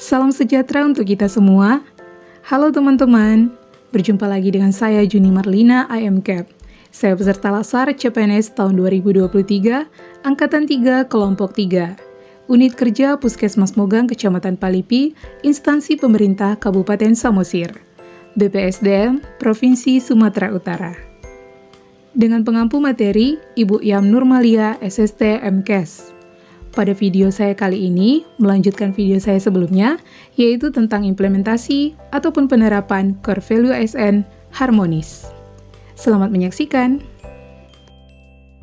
Salam sejahtera untuk kita semua. Halo teman-teman, berjumpa lagi dengan saya Juni Marlina IMCAP. Saya peserta Lasar CPNS tahun 2023, Angkatan 3, Kelompok 3. Unit Kerja Puskesmas Mogang Kecamatan Palipi, Instansi Pemerintah Kabupaten Samosir. BPSDM, Provinsi Sumatera Utara. Dengan pengampu materi, Ibu Yam Nurmalia, SST MKes. Pada video saya kali ini, melanjutkan video saya sebelumnya, yaitu tentang implementasi ataupun penerapan Core Value ASN harmonis. Selamat menyaksikan.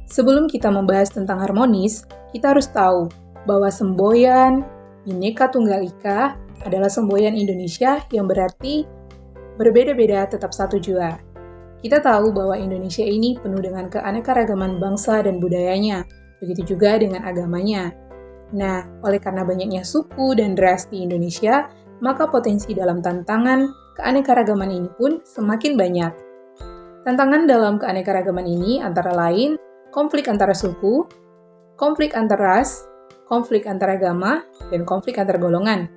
Sebelum kita membahas tentang harmonis, kita harus tahu bahwa semboyan Bhinneka Tunggal Ika adalah semboyan Indonesia yang berarti berbeda-beda tetap satu jua. Kita tahu bahwa Indonesia ini penuh dengan keanekaragaman bangsa dan budayanya, begitu juga dengan agamanya. Nah, oleh karena banyaknya suku dan ras di Indonesia, maka potensi dalam tantangan keanekaragaman ini pun semakin banyak. Tantangan dalam keanekaragaman ini antara lain konflik antara suku, konflik antar ras, konflik antar agama, dan konflik antar golongan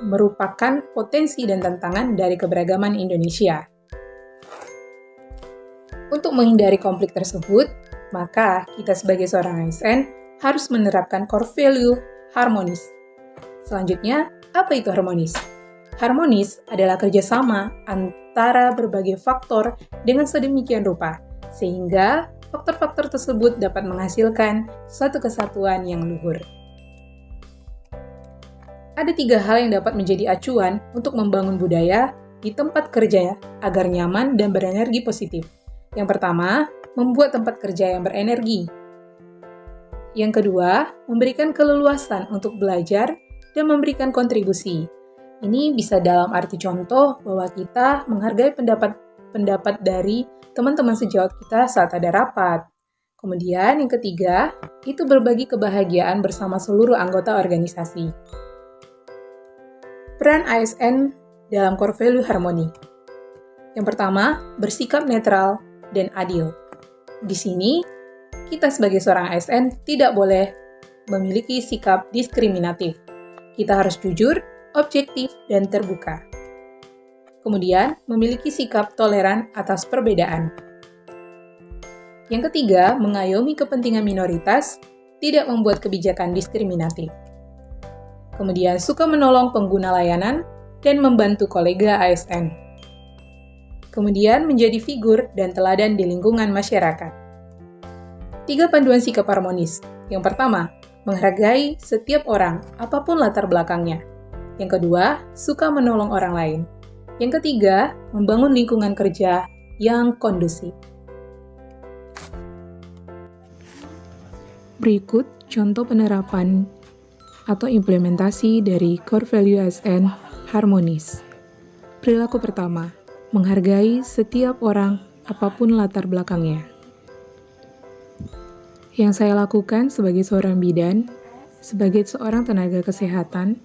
merupakan potensi dan tantangan dari keberagaman Indonesia. Untuk menghindari konflik tersebut, maka kita sebagai seorang ASN harus menerapkan core value harmonis. Selanjutnya, apa itu harmonis? Harmonis adalah kerjasama antara berbagai faktor dengan sedemikian rupa, sehingga faktor-faktor tersebut dapat menghasilkan suatu kesatuan yang luhur. Ada 3 hal yang dapat menjadi acuan untuk membangun budaya di tempat kerja agar nyaman dan berenergi positif. Yang pertama, membuat tempat kerja yang berenergi. Yang kedua, memberikan keleluasan untuk belajar dan memberikan kontribusi. Ini bisa dalam arti contoh bahwa kita menghargai pendapat dari teman-teman sejawat kita saat ada rapat. Kemudian yang ketiga, itu berbagi kebahagiaan bersama seluruh anggota organisasi. Peran ASN dalam core value harmoni. Yang pertama, bersikap netral dan adil. Di sini, kita sebagai seorang ASN tidak boleh memiliki sikap diskriminatif. Kita harus jujur, objektif, dan terbuka. Kemudian, memiliki sikap toleran atas perbedaan. Yang ketiga, mengayomi kepentingan minoritas, tidak membuat kebijakan diskriminatif. Kemudian, suka menolong pengguna layanan dan membantu kolega ASN. Kemudian, menjadi figur dan teladan di lingkungan masyarakat. 3 panduan sikap harmonis. Yang pertama, menghargai setiap orang, apapun latar belakangnya. Yang kedua, suka menolong orang lain. Yang ketiga, membangun lingkungan kerja yang kondusif. Berikut contoh penerapan atau implementasi dari Core Value ASN harmonis. Perilaku pertama, menghargai setiap orang, apapun latar belakangnya. Yang saya lakukan sebagai seorang bidan, sebagai seorang tenaga kesehatan,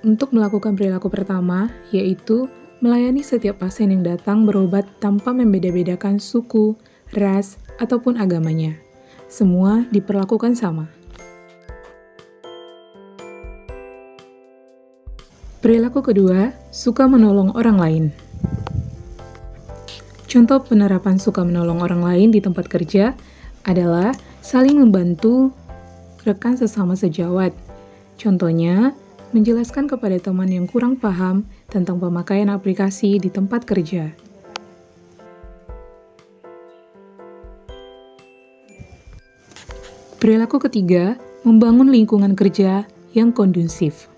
untuk melakukan perilaku pertama, yaitu melayani setiap pasien yang datang berobat tanpa membeda-bedakan suku, ras, ataupun agamanya. Semua diperlakukan sama. Perilaku kedua, suka menolong orang lain. Contoh penerapan suka menolong orang lain di tempat kerja adalah saling membantu rekan sesama sejawat. Contohnya, menjelaskan kepada teman yang kurang paham tentang pemakaian aplikasi di tempat kerja. Perilaku ketiga, membangun lingkungan kerja yang kondusif.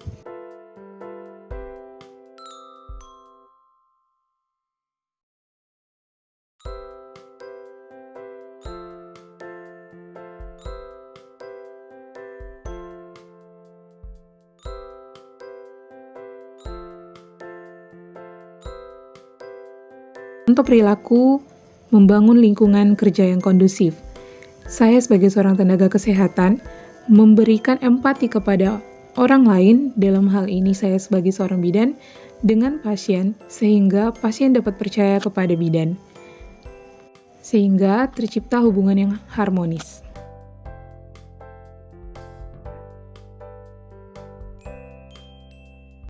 Untuk perilaku, membangun lingkungan kerja yang kondusif. Saya sebagai seorang tenaga kesehatan, memberikan empati kepada orang lain, dalam hal ini saya sebagai seorang bidan, dengan pasien, sehingga pasien dapat percaya kepada bidan. Sehingga tercipta hubungan yang harmonis.